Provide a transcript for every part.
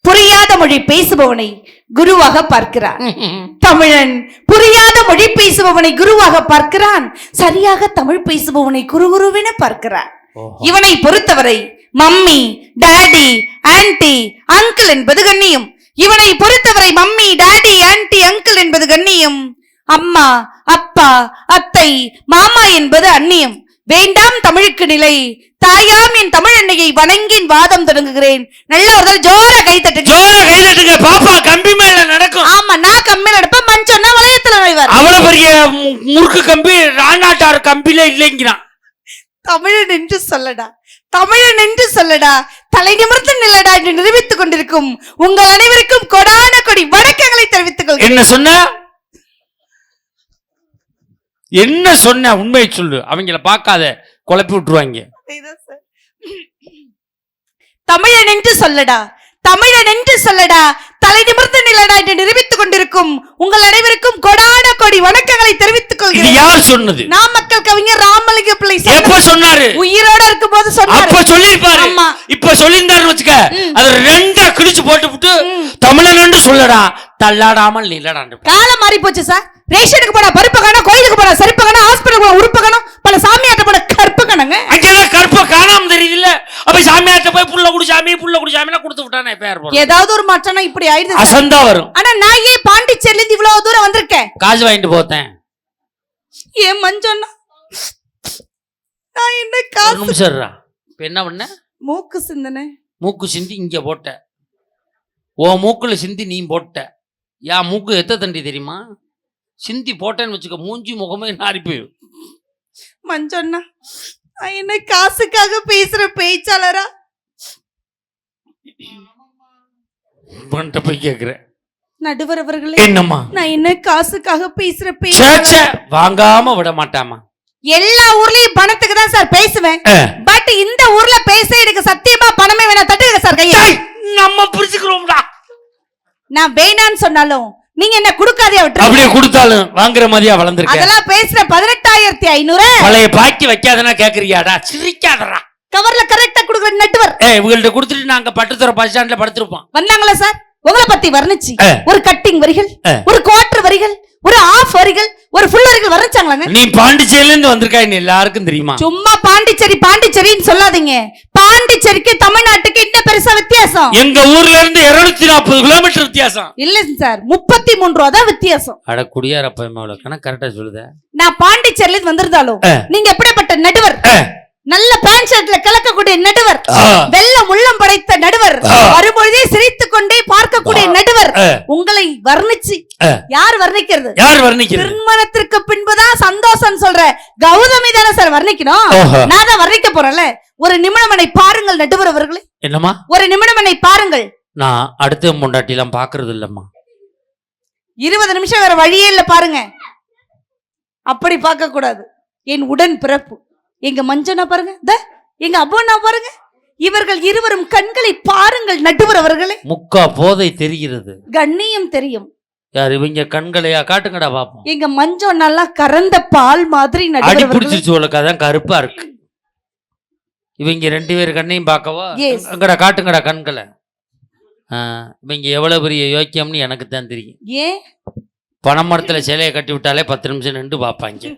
புரியாத மொழி பேசுபவனை குருவாக பார்க்கிறான். தமிழன் புரியாத மொழி பேசுபவனை குருவாக பார்க்கிறான். சரியாக தமிழ் பேசுபவனை குருகுருவென பார்க்கிறான். இவனை பொறுத்தவரை மம்மி, டாடி, ஆன்டி, அங்கிள் என்பது கண்ணியம். இவனை பொறுத்தவரை மம்மி, டாடி, ஆன்டி, அங்கிள் என்பது கண்ணியம். அம்மா, அப்பா, அத்தை, மாமா என்பது அந்நியம். வேண்டாம் தமிழுக்கு நிலை, தாயாம் என் தமிழ் அன்னையை வணங்கின் வாதம் தொடங்குகிறேன். நல்ல ஒரு ஜோர கைத்தட்டுங்க பாப்பா. கம்பி மேல நடக்கும். ஆமா, நான் கம்பி நடப்பேன். மஞ்சன்னா வளையத்துல நுழைவார். அவ்வளவு பெரிய முறுக்கு கம்பி ராணாட்டார் கம்பில இல்லைங்கிறான். தமிழன் என்று சொல்லடா, தமிழன் என்று சொல்லடா, தலை நிமிர்ந்து நில்லடா என்று நிரூபித்துக் கொண்டிருக்கும் உங்கள் அனைவருக்கும் கொடான கொடி வணக்கங்களை தெரிவித்துக் கொள்கிறேன். என்ன சொன்ன? என்ன சொன்ன? உண்மையை சொல்லு. அவங்கள பார்க்காத, குழப்பி விட்டுருவாங்க. தமிழன் என்று சொல்லடா, தமிழன் என்று சொல்லடா, தலை நிமிர்ந்து நில்லடா என்று நிரூபித்துக் கொண்டிருக்கும் உங்கள் அனைவருக்கும் கொடான கொடி வணக்கங்களை தெரிவித்துக் கொள்கிறேன். யார் சொன்னது? நாமக்கல் கவிஞர் ராமலிங்க பிள்ளை. எப்ப சொன்னாரு? உயிரோட இருக்கும் போது சொன்னாரு. அப்ப சொல்லிருப்பாரு. இப்ப சொல்லிருந்தாரு வச்சுக்க, அது ரெண்டா கிழிச்சு போட்டு தமிழன் என்று சொல்லடா, தள்ளாடாமல் நில்லடா. காலம் மாறி போச்சு சார். ரேஷனுக்கு போனா பருப்பு காணும், கோயிலுக்கு போனா செருப்பு காணும், ஹாஸ்பிட்டல் போனா உறுப்பு காணும், பல சாமியாட்ட போன கற்பு காணுங்க. அங்கதான் கற்ப காணாம தெரியுதுல்ல. அப்ப சாமியாட்ட போய் புள்ள குடிசாமி கொடுத்து விட்டானே பேர். ஏதாவது ஒரு மாற்றம்னா இப்படி ஆயிடுது. அசந்தா வரும். ஆனா நான் ஏன் பாண்டிச்சேரில இருந்து இவ்வளவு தூரம் வந்திருக்கேன்? காசு வாங்கிட்டு போத்தேன். ஏன் மஞ்சன்னா நான் என்ன காசு நிமிஷம்ரா. இப்ப என்ன பண்ண? மூக்கு சிந்தனை. மூக்கு சிந்தி இங்க போட்ட. ஓ மூக்குல சிந்தி நீ போட்ட. யா மூக்கு எத்த தண்டி தெரியுமா? சிந்தி போட்டேன்னு வச்சுக்க, மூஞ்சி முகமே நாரி போயிடும். மஞ்சன்னா நான் என்ன காசுக்காக பேசுற பேச்சாளரா? போய் கேக்குற நடுவர் அவர்களே, என்னம்மா நான் என்ன காசுக்காக பேசுற பேச்சாளர்? வாங்காம விட மாட்டாமா. எல்லா ஊர்லயும் பணத்துக்கு தான் சார் பேசுவேன். பட் இந்த ஊர்ல பேச எனக்கு சத்தியமா பணமே வேணா. தட்டுங்க சார் கையை. நம்ம புரிஞ்சுக்கிறோம்டா. நான் வேணான்னு சொன்னாலும் நீங்க என்ன குடுக்காதே விட்டு, அப்படியே கொடுத்தாலும் வாங்குற மாதிரியா வளர்ந்துருக்க. அதெல்லாம் பேசுற 18,500 பழைய பாக்கி வைக்காதனா கேக்குறியாடா? சிரிக்காதடா. கவர்ல கரெக்டா குடுக்குற நெட்வொர்க். இவங்கள்ட்ட கொடுத்துட்டு நாங்க பட்டுத்துறை பஸ் ஸ்டாண்ட்ல படுத்திருப்போம். வந்தாங்களா சார்? உங்களை பத்தி வர்ணிச்சு ஒரு கட்டிங் வரிகள், ஒரு குவார்டர் வரிகள், ஒரு ஆஃப் வரிகள், ஒரு ஃபுல் வரிகள் வர்ணிச்சாங்களாங்க. நீ பாண்டிச்சேரியில இருந்து வந்திருக்காய், எல்லாருக்கும் தெரியுமா? சும்மா பாண்டிச்சேரின்னு சொல்லாதீங்க. பாண்டிச்சேரிக்கு தமிழ்நாட்டுக்கு என்ன பெருசா வித்தியாசம்? எங்க ஊர்ல இருந்து 240 கிலோமீட்டர் வித்தியாசம். இல்ல சார், 33 ரூபா தான் வித்தியாசம். அட குடியாரப்ப கணக்கு கரெக்டா சொல்லுத. நான் பாண்டிச்சேரியில இருந்து வந்திருந்தாலும் நீங்க எப்படிப்பட்ட நடுவர்? நல்ல பேண்ட் ஷர்ட்ல கலக்கக்கூடிய நடுவர், வெள்ளம் உள்ளம் படைத்த நடுவர், வரும்பொழுதே சிரித்துக் கொண்டே பார்க்கக்கூடிய நடுவர். உங்களை வர்ணிச்சு யார் வர்ணிக்கிறது? திருமணத்திற்கு பின்புதான் சந்தோஷம் சொல்ற கௌதமி தானே சார் வர்ணிக்கணும். நான் தான் வர்ணிக்க போறேன்ல. ஒரு நிமிடமனை பாருங்கள் நடுவர் அவர்களே. என்னமா? ஒரு நிமிடமனை பாருங்கள். நான் அடுத்த முண்டாட்டி எல்லாம் பாக்குறது இல்லம்மா. 20 நிமிஷம் வேற வழியே இல்ல பாருங்க. அப்படி பார்க்க கூடாது. என் உடன் பிறப்பு எங்க மஞ்சனா பாருங்க, எங்க அபோனா பாருங்க. இவர்கள் இருவரும் கண்களை பாருங்கள் நடுவர் அவர்களே. முக்கா போதை தெரிகிறது, கண்ணியம் தெரியும். யார் இவங்க? கண்களையா காட்டுங்கடா பாப்போம். எங்க மஞ்சம் நல்லா கறந்த பால் மாதிரி அடி பிடிச்சிச்சு உனக்கு, அதான் கருப்பா இருக்கு. இவங்க 2 பேர் கண்ணையும் பார்க்கவா? அங்கடா காட்டுங்கடா கண்களை. இவங்க எவ்வளவு பெரிய யோக்கியம்னு எனக்கு தான் தெரியும். ஏன்? பனைமரத்துல சிலையை கட்டி விட்டாலே 10 நிமிஷம் நின்று பார்ப்பாங்க.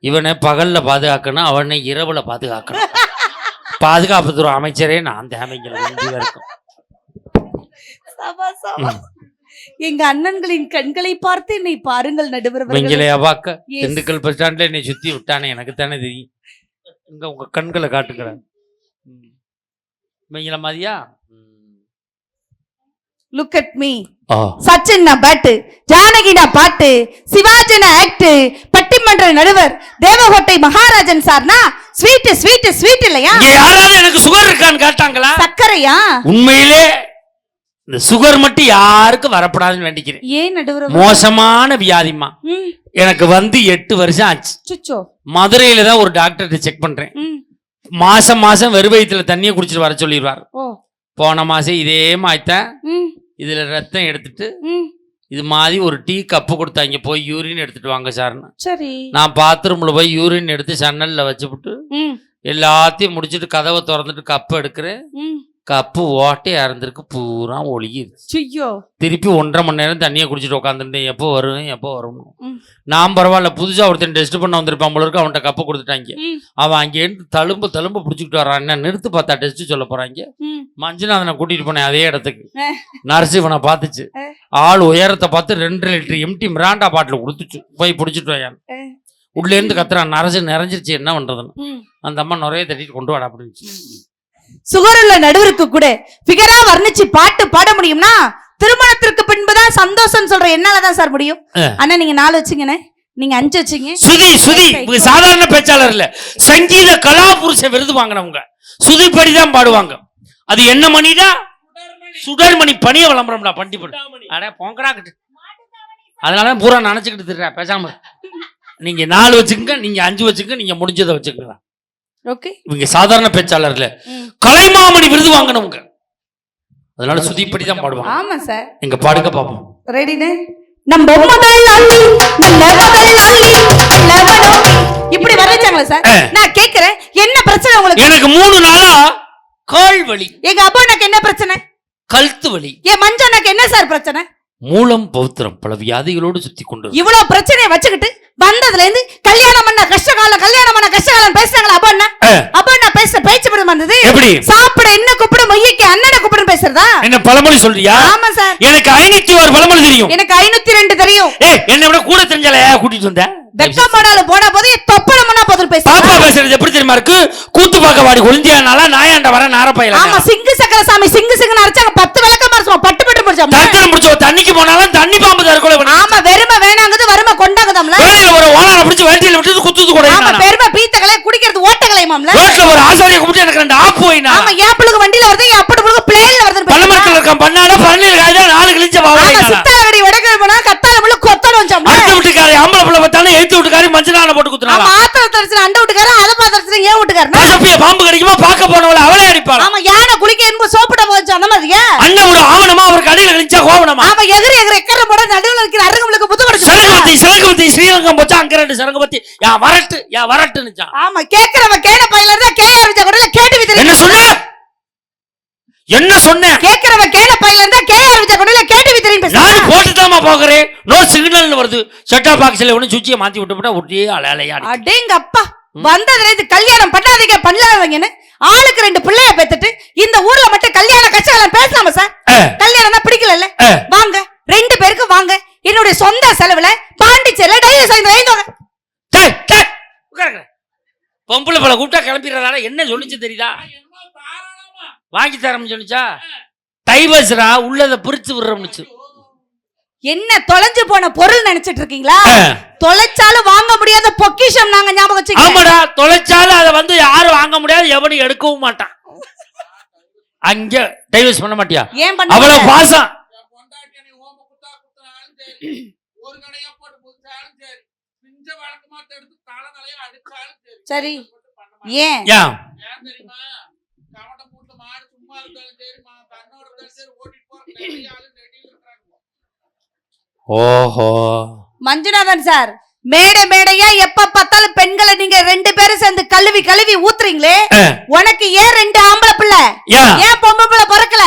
இவனை பகல்ல பாதுகாக்கணும், அவனை இரவுல பாதுகாக்கணும். பாதுகாப்புத்துறை அமைச்சரே நான் இருக்கும். எங்க அண்ணன்களின் கண்களை பார்த்து என்னை பாருங்கள் நடுவர். வெங்கலையா பாக்க திண்டுக்கல் பஸ் ஸ்டாண்ட்ல என்னை சுத்தி விட்டானே, எனக்கு தானே தெரியும். இங்க உங்க கண்களை காட்டுக்கிறேன். வெங்கல மாதிரியா? Look at me. சச்சின் பாட்டு, ஜானகினா பாட்டு, சிவாஜினா ஆக்ட், பட்டிமன்ற நடுவர், தேவகோட்டை மகாராஜன் சார்னா ஸ்வீட் ஸ்வீட் ஸ்வீட் இல்லையா? யாராவது எனக்கு சுகர் இருக்கான்னு கேட்டாங்களா? சக்கரையா? உண்மையிலே இந்த சுகர் மட்டும் யாருக்கும் வரப்படாதுன்னு வேண்டிக்கிறேன். ஏன் நடுவர்? மோசமான வியாதிமா. எனக்கு வந்து 8 வருஷம் ஆச்சு. மதுரையில தான் ஒரு டாக்டர் செக் பண்றேன். மாசம் வெறும் வயிற்றுல தண்ணியை குடிச்சிட்டு வர சொல்லிடுவார். போன மாசம் இதே மாய்த்தான். இதுல ரத்தம் எடுத்துட்டு இது மாதிரி ஒரு டீ கப்பு கொடுத்தாங்க, போய் யூரின் எடுத்துட்டு வாங்க சார்னு. சரி, நான் பாத்ரூம்ல போய் யூரின் எடுத்து சன்னல்ல வச்சுவிட்டு எல்லாத்தையும் முடிச்சுட்டு கதவை திறந்துட்டு கப்பு எடுக்கிறேன். கப்பு ஓட்டையா இருந்திருக்கு, பூரா ஒழுகிருச்சு. ஐயோ. திருப்பி 1.5 மணி நேரம் தண்ணியை குடிச்சிட்டு உட்காந்துருந்தேன். எப்போ வரும். ம். நான் பரவாயில்ல, புதுசா ஒருத்தன் டெஸ்ட் பண்ண வந்திருப்பான் போல இருக்கு, அவன்கிட்ட கப்பை கொடுத்துட்டாங்க. ம். அவன் அங்கேருந்து தழும்பு பிடிச்சிக்கிட்டு வரான். என்ன நிறுத்து பார்த்தா டெஸ்ட் சொல்ல போறாங்க. ம். மஞ்சுநாதனை கூட்டிட்டு போனேன் அதே இடத்துக்கு. அஹ். நர்ஸ் இவனை பார்த்துச்சு. ஆள் உயரத்தை பார்த்து 2 லிட்டர் எம்டி மிராண்டா பாட்டில் கொடுத்துச்சு. போய் பிடிச்சிட்டு வாயான். உள்ள இருந்து கத்துறான், நரசு நிறைஞ்சிருச்சு, என்ன பண்றதுன்னு. ம். அந்த அம்மா நுரைய தட்டிட்டு கொண்டு வாடா அப்படின்னு. சுகருள்ள நடுவருக்கு கூட பிகரா வர்ணிச்சு பாட்டு பாட முடியும்னா திருமணத்திற்கு பின்புதான் சந்தோஷம் சொல்ற என்னாலதான் சார் முடியும். அண்ணா நீங்க 4 வச்சுங்கண்ணே, நீங்க 5 வச்சுங்க. சுதி இவங்க சாதாரண பேச்சாளர் இல்ல, சங்கீத கலாபுருஷ விருது வாங்கினவங்க. சுதிப்படிதான் பாடுவாங்க. அது என்ன மணிடா? சுடர்மணி பணிய விளம்பரம்டா. பண்டி அட போங்கடா கிட்ட. அதனால பூரா நினைச்சுக்கிட்டு திட்டுறா. பேசாம நீங்க 4 வச்சுக்கங்க, நீங்க 5 வச்சுக்கங்க, நீங்க முடிஞ்சதை வச்சுக்கங்க. ஓகே. இவங்க சாதாரண பேச்சாளர் இல்ல, கலைமாமணி விருது வாங்கினவங்க. அதனால சுதிப்படி தான் பாடுவாங்க. ஆமா சார். எங்க பாடுங்க பாப்போம். ரெடினே? நம்ம முதல் அள்ளி இப்படி வரைச்சாங்களா சார்? நான் கேக்குறேன், என்ன பிரச்சனை உங்களுக்கு? எனக்கு 3 நாளா கால் வலி. எங்க அப்பா எனக்கு என்ன பிரச்சனை? கழுத்து வலி. என் மஞ்சள் எனக்கு என்ன சார் பிரச்சனை? மூலம் பௌத்திரம் பல வியாதிகளோடு சுத்தி கொண்டு இவ்வளவு பிரச்சனையை வச்சுக்கிட்டு வந்ததுல இருந்து கல்யாணம் பண்ண கஷ்டகாலம் பேசுறாங்களா? அப்பா என்ன பேசுற பேச்சு படம் வந்தது? எப்படி? சாப்பிட என்ன கூப்பிடு, மொய்யக்கு அண்ணனை கூப்பிடு பேசுறதா? என்ன பழமொழி சொல்றியா? ஆமா சார். எனக்கு 501 பழமொழி தெரியும். எனக்கு 502 தெரியும். என்ன விட கூட தெரிஞ்சால கூட்டிட்டு வந்த. வெக்கமாடால போன போது தொப்பல மண்ணா பதில் பேச. பாப்பா பேசுறது எப்படி தெரியுமா இருக்கு? கூத்து பாக்க வாடி கொழுந்தியானால நாயாண்ட வர நாரப்பையில. ஆமா, சிங்கு சக்கர சாமி சிங்குன்னு அரைச்சாங்க. 10 விளக்கமா இருக்கும். பட்டு முடிச்சாங்க. தர்க்கரம் முடிச்சோ தண்ணிக்கு போனாலும் தண்ணி பாம்பு தர்க்கொலை பண்ணி. ஆமா, வெறுமை வேணாங்குது, வறுமை கொண்டாங்குதாம்ல. வேலையில ஒரு ஓனால பிடிச்சு வேட்டியில விட்டு குத்துது கூட. ஆமா, பெருமை பீத்தகளே குடிக்கிறது ஓட்டகளைமாம்ல. ரோட்ல ஒரு ஆசாரிய கூப்பிட்டு எனக்கு 2 ஆப்பு போயினா. ஆமா, ஏப்புளுக்கு வண்டியில வருது, ஏப்புளுக்கு பிளேன்ல வருது. பல்லமரத்துல இருக்கான் பண்ணாட பரணில காய்தா 4 கிழிச்ச பாவா. ஆமா, சித்தாரடி வடக்கு போனா கத்தால முள்ள கொத்தல வச்சாம்ல. அடுத்த வீட்டுக்காரி ஆம்பளை புள்ள பார்த்தானே எழுத்து வீட்டுக்காரி மஞ்சளான போட்டு குத்துறாங்க. ஆமா, ஆத்தல தரிசன அண்ட வீட்டுக்கார அத பாத்தரிசன ஏ வீட்டுக்காரனா. சப்பிய பாம்பு கடிக்குமா பாக்க போனவள அவளே அடிப்பாளா. ஆமா, யானை குளிக்க என்ப சோப்புட போச்சு அந்த மாதிரியா. அண்ணா ஒரு ஆவணமா அவர் கடையில கிழிச்சா கோவணமா. ஆமா, எகிரி எக்கற போட நடுவுல இருக்கிற அருகம்புலுக்கு புது கொடுச்சு. சரங்கவதி ஸ்ரீரங்கம் போச்சா அங்க 2 சரங்கவதி யா வரட்டுனுச்சா. ஆமா, கேக்குறவ கேன பையில இருந்தா கேஆர் விஜய் கூட கேட்டு விதிரு. என்ன சொன்ன? கேக்குறவ கேன பையில இருந்தா கேஆர் விஜய் கூட கேட்டு விதிருன்னு பேச. நான் போட்டுதாமா போகறேன். நோ சிக்னல்னு வருது. செட்டா பாக்ஸ்ல ஒண்ணு சுவிட்சை மாத்தி விட்டுட்டா ஒரே அலையா. அடேங்க அப்பா, வந்ததுல இருந்து கல்யாணம் பண்ணாதீங்கன்னு ஆளுக்கு 2 பிள்ளைய பெத்துட்டு இந்த ஊர்ல மட்டும் கல்யாண கஷ்டகாலம் பேசலாமா சார்? கல்யாணம் தான் பிடிக்கல. வாங்க 2 பேருக்கு வாங்க, என்னுடைய சொந்த செலவுல பாண்டிச்சேரியில டைவர்ஸ் வாங்கிட்டு பொம்பளை பல கூப்பிட்டா கிளம்பிடுறதால என்ன சொல்லிச்சு தெரியுதா? வாங்கி தரம்னு சொல்லிச்சா? டைவர்ஸ்ரா உள்ளத பிரிச்சு விடுறோம்னுச்சு. என்ன தொலைஞ்சு போன பொருள் நினைச்சிட்டு இருக்கீங்களா? தொலைச்சாலும் வாங்க முடியாத பொக்கிஷம் நாங்க ஞாபகம் வச்சுக்கோங்க. ஆமாடா, தொலைச்சாலும் அதை வந்து யாரும் வாங்க முடியாது, எவனும் எடுக்கவும் மாட்டான். அங்க டைவர்ஸ் பண்ண மாட்டியா? ஏன் பண்ண? அவ்வளவு பாசம். சரி, ஏன் ஓஹோ மஞ்சுநாதன் சார், மேடையா எப்ப பார்த்தாலும் பெண்களை நீங்க 2 பேரும் சேர்ந்து கழுவி ஊத்துறீங்களே, உனக்கு ஏன் 2 ஆம்பளை பிள்ளை? ஏன் பொம்பளை பிள்ளை பிறக்கல?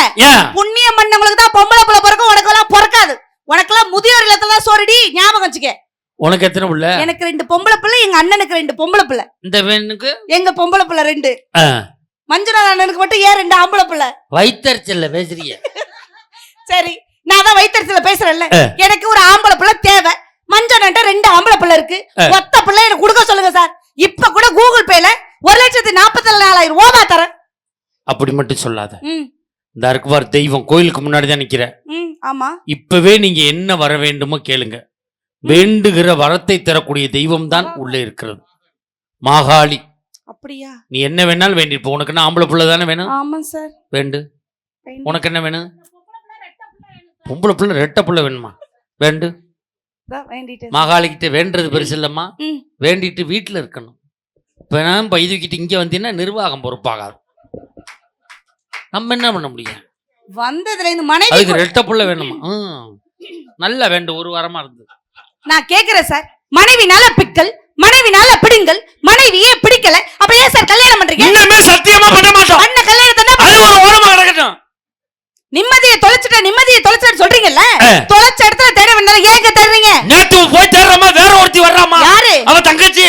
புண்ணியம் பண்ணவங்களுக்கு தான் பொம்பளை பிள்ளை பிறக்கும், உனக்கு எல்லாம் பிறக்காது. உனக்கெல்லாம் முதியோர் இல்லத்துல சோறுடி, ஞாபகம் வச்சுக்க. உனக்கு எத்தனை பிள்ளை? எனக்கு 2 பொம்பளை பிள்ளை, எங்க அண்ணனுக்கு 2 பொம்பளை பிள்ளை. இந்த வேணுக்கு எங்க பொம்பளை பிள்ளை 2. மஞ்சுநாதன் அண்ணனுக்கு மட்டும் ஏன் 2 ஆம்பளை பிள்ளை? வைத்தறிச்சல்ல பேசுறீங்க. சரி, நான் தான் வைத்தறிச்சல பேசுறேன்ல. எனக்கு ஒரு ஆம்பளை பிள்ளை தேவை. மஞ்சள்ட்ட 2 ஆம்பளை பிள்ளை இருக்கு. ஒத்த பிள்ளை எனக்கு கொடுக்க சொல்லுங்க சார். இப்ப கூட கூகுள் பேல 1,44,000 ரூபா தரேன். அப்படி மட்டும் சொல்லாத. இந்த அருக்குவார் தெய்வம் கோயிலுக்கு முன்னாடி தான் நிக்கிற. ஆமா, இப்பவே நீங்க என்ன வர வேண்டுமோ கேளுங்க. வேண்டுகிற வரத்தை தரக்கூடிய தெய்வம் தான் உள்ளே இருக்கிறது, மாகாளி. அப்படியா? நீ என்ன வேணாலும் வேண்டிப்போ. உனக்கு என்ன ஆம்பளை பிள்ளை தானே வேணும்? ஆமா சார். வேண்டு. உனக்கு என்ன வேணும்? பொம்பளை பிள்ளை 2 பிள்ளை வேணுமா? வேண்டு. மாகாளி கிட்ட வேண்டது பெருசு இல்லம்மா. வேண்டிட்டு வீட்டுல இருக்கணும். இப்ப நான் பைதுக்கிட்டு இங்க வந்தீங்கன்னா நிர்வாகம் பொறுப்பாகாது. நம்ம என்ன பண்ண முடியும்? வந்ததுல இந்த மனைவி அதுக்கு 2 பிள்ளை வேணுமா? நல்லா வேண்டு. 1 வாரமா இருந்தது. நான் கேக்குறேன் சார், மனைவி நல்ல பிக்கல், மனைவினால பிடிங்கள், மனைவியே பிடிக்கல, அப்ப ஏன் சார் கல்யாணம் பண்றீங்க? இன்னமே சத்தியமா பண்ண மாட்டோம். பண்ண கல்யாணத்தை அது ஒரு ஓரமா கிடக்கட்டும். நிம்மதியை தொலைச்சிட்ட சொல்றீங்கல்ல, தொலைச்ச இடத்துல தேட வேண்டாம், ஏங்க தேடுறீங்க? நேத்து போய் தேடுறமா, வேற ஒருத்தி வர்றாமா. யாரு? அவ தங்கச்சி.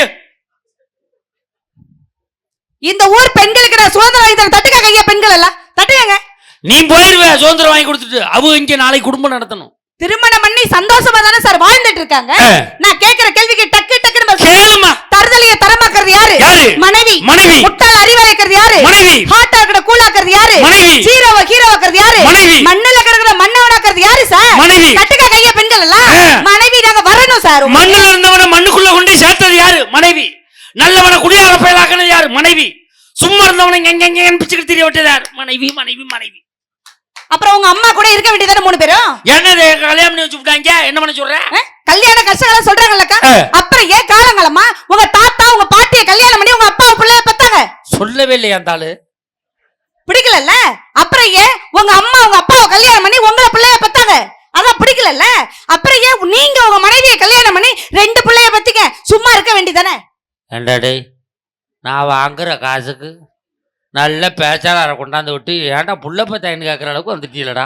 இந்த ஊர் பெண்களுக்கு நான் சுதந்திரம் வாங்கி தரேன், தட்டுக்காங்க ஐயா பெண்கள் எல்லாம் தட்டுக்காங்க. நீ போயிருவே சுதந்திரம் வாங்கி கொடுத்துட்டு, அவங்க இங்க நாளைக்கு குடும்பம் நடத்தணும். திருமணம் பண்ணி சந்தோஷமா தானே சார் வாழ்ந்துட்டு இருக்காங்க. நான் கேக்குற கேள்விக்கு டக்கு டக்குன்னு கேளுமா. தருதலைய தரமாக்குறது யாரு? மனைவி. மனைவி. முட்டாள் அறிவாளைக்கிறது யாரு? மனைவி. ஹாட்டா இருக்கிற கூலாக்குறது யாரு? மனைவி. ஹீரோவ ஹீரோவாக்குறது யாரு? மனைவி. மண்ணுல கிடக்குற மண்ணவனாக்குறது யாரு சார்? மனைவி. கட்டுக்க கைய பெண்கள் எல்லாம் மனைவி நாங்க வரணும் சார். மண்ணுல இருந்தவன மண்ணுக்குள்ள கொண்டு சேர்த்தது யாரு? மனைவி. நல்லவன குடியார பயலாக்குனது யாரு? மனைவி. சும்மா இருந்தவன எங்க பிச்சுக்கிட்டு தெரிய விட்டது யாரு? மனைவி மனைவி மனைவி. அப்புறம் உங்க அம்மா கூட இருக்க வேண்டியதானே 3 பேரும்? என்னது கல்யாணம் பண்ணி வச்சு விட்டாங்க? என்ன பண்ண சொல்ற? கல்யாண கஷ்டங்கள சொல்றாங்கல்லக்கா, அப்புறம் ஏன் காலங்காலமா உங்க தாத்தா உங்க பாட்டியை கல்யாணம் பண்ணி உங்க அப்பா பிள்ளைய பெத்தாங்க? சொல்லவே இல்லையா அந்த ஆளு? பிடிக்கலல்ல? அப்புறம் ஏன் உங்க அம்மா உங்க அப்பாவை கல்யாணம் பண்ணி உங்களை பிள்ளைய பெத்தாங்க? அதான் பிடிக்கலல்ல? அப்புறம் ஏன் நீங்க உங்க மனைவியை கல்யாணம் பண்ணி 2 பிள்ளைய பெத்தீங்க? சும்மா இருக்க வேண்டியதானே? ஏண்டாடே, நான் வாங்குற காசுக்கு நல்ல பேச்சாளரை கொண்டாந்து விட்டு ஏன்டா புள்ள பத்தாயின்னு கேட்கற அளவுக்கு வந்துட்டீங்களடா.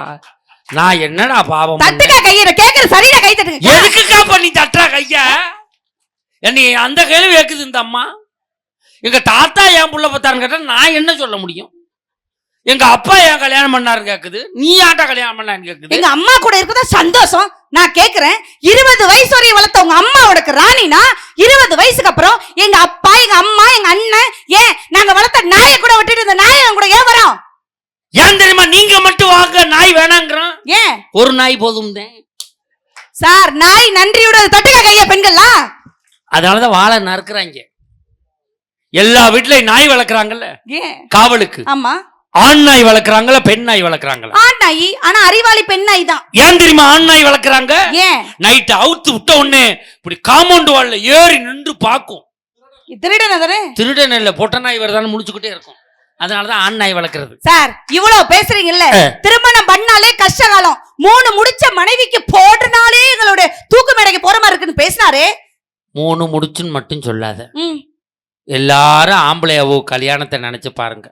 நான் என்னடா பாவம்? தட்டுக்கா கையில கேக்குற சரியா கை தட்டுங்க. எதுக்குக்கா பண்ணி தட்டுறா கையா? என்னை அந்த கேள்வி கேக்குது இந்த அம்மா. எங்க தாத்தா ஏன் புள்ள பத்தாருன்னு கேட்டா நான் என்ன சொல்ல முடியும்? எங்க அப்பா ஏன் கல்யாணம் பண்ணாரு கேக்குது, நீ யாட்டா கல்யாணம் பண்ணான்னு கேக்குது. எங்க அம்மா கூட இருக்கதா சந்தோஷம். நான் கேக்குறேன், 20 வயசு வரையும் வளர்த்த உங்க அம்மாவோட ராணினா 20 வயசுக்கு அப்புறம் எங்க அப்பா எங்க அம்மா எங்க அண்ணன் ஏன் நாங்க வளர்த்த நாயை கூட விட்டுட்டு இந்த நாயை கூட ஏன் வரோம்? ஏன் தெரியுமா? நீங்க மட்டும் வாங்க, நாய் வேணாங்கிறோம். ஏன் ஒரு நாய் போதும் சார்? நாய் நன்றியோட தட்டுக்க கையா பெண்கள்லாம். அதனாலதான் வாழை நறுக்குறாங்க. எல்லா வீட்லயும் நாய் வளர்க்குறாங்கல்ல காவலுக்கு. ஆமா. ஆண் நாய் வளர்க்குறாங்களா பெண் நாய் வளர்க்குறாங்களா? ஆண் நாய். ஆனா அறிவாளி பெண் நாய் தான். ஏன் தெரியுமா ஆண் நாய் வளர்க்குறாங்க? ஏன்? நைட் அவுத்து விட்ட உடனே இப்படி காம்பவுண்ட் வால்ல ஏறி நின்று பாக்கும். திருடன் இல்ல, பொட்ட நாய் வருதான்னு முடிச்சுக்கிட்டே இருக்கும். அதனாலதான் ஆண் நாய் வளர்க்கறது. சார் இவ்வளவு பேசுறீங்கல்ல, திருமணம் பண்ணாலே கஷ்ட காலம், 3 முடிச்ச மனைவிக்கு போடுனாலே எங்களோட தூக்கு மேடைக்கு போற மாதிரி இருக்குன்னு பேசினாரே. 3 முடிச்சுன்னு மட்டும் சொல்லாத. எல்லாரும் ஆம்பளையாவோ கல்யாணத்தை நினைச்சு பாருங்க.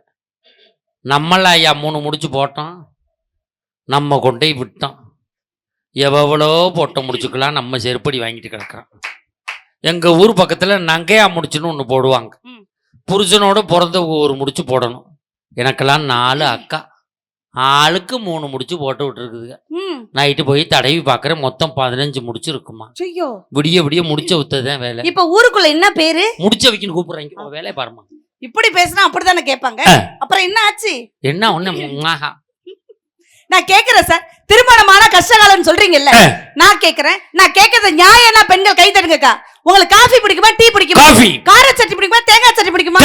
நம்மள ஐயா 3 முடிச்சு போட்டோம், நம்ம கொண்டே விட்டோம். எவ்வளோ போட்ட முடிச்சுக்கலாம், நம்ம செருப்படி வாங்கிட்டு கிடக்குறோம். எங்க ஊர் பக்கத்துல நங்கையா முடிச்சுன்னு ஒண்ணு போடுவாங்க. புருஷனோட பிறந்த ஒரு முடிச்சு போடணும். எனக்கெல்லாம் 4 அக்கா, ஆளுக்கு 3 முடிச்சு போட்டு விட்டுருக்குதுங்க. நைட்டு போய் தடவி பாக்குறேன், மொத்தம் 15 முடிச்சு இருக்குமா. விடிய விடிய முடிச்ச வித்ததான் வேலை. இப்ப ஊருக்குள்ள என்ன பேரு? முடிச்ச வைக்கன்னு கூப்பிடுறாங்க. வேலையை பாருமா. இப்படி பேசினா அப்படித்தானே கேட்பாங்க. அப்புறம் என்ன ஆச்சு? என்ன ஒண்ணு நான் கேக்குறேன் சார், திருமணமான கஷ்டகாலம் சொல்றீங்கல்ல, நான் கேக்குறது நியாயம்னா பெண்கள் கை தட்டுங்கக்கா. உங்களுக்கு காஃபி பிடிக்குமா, டீ பிடிக்குமா, கார சட்னி பிடிக்குமா, தேங்காய் சட்னி பிடிக்குமா,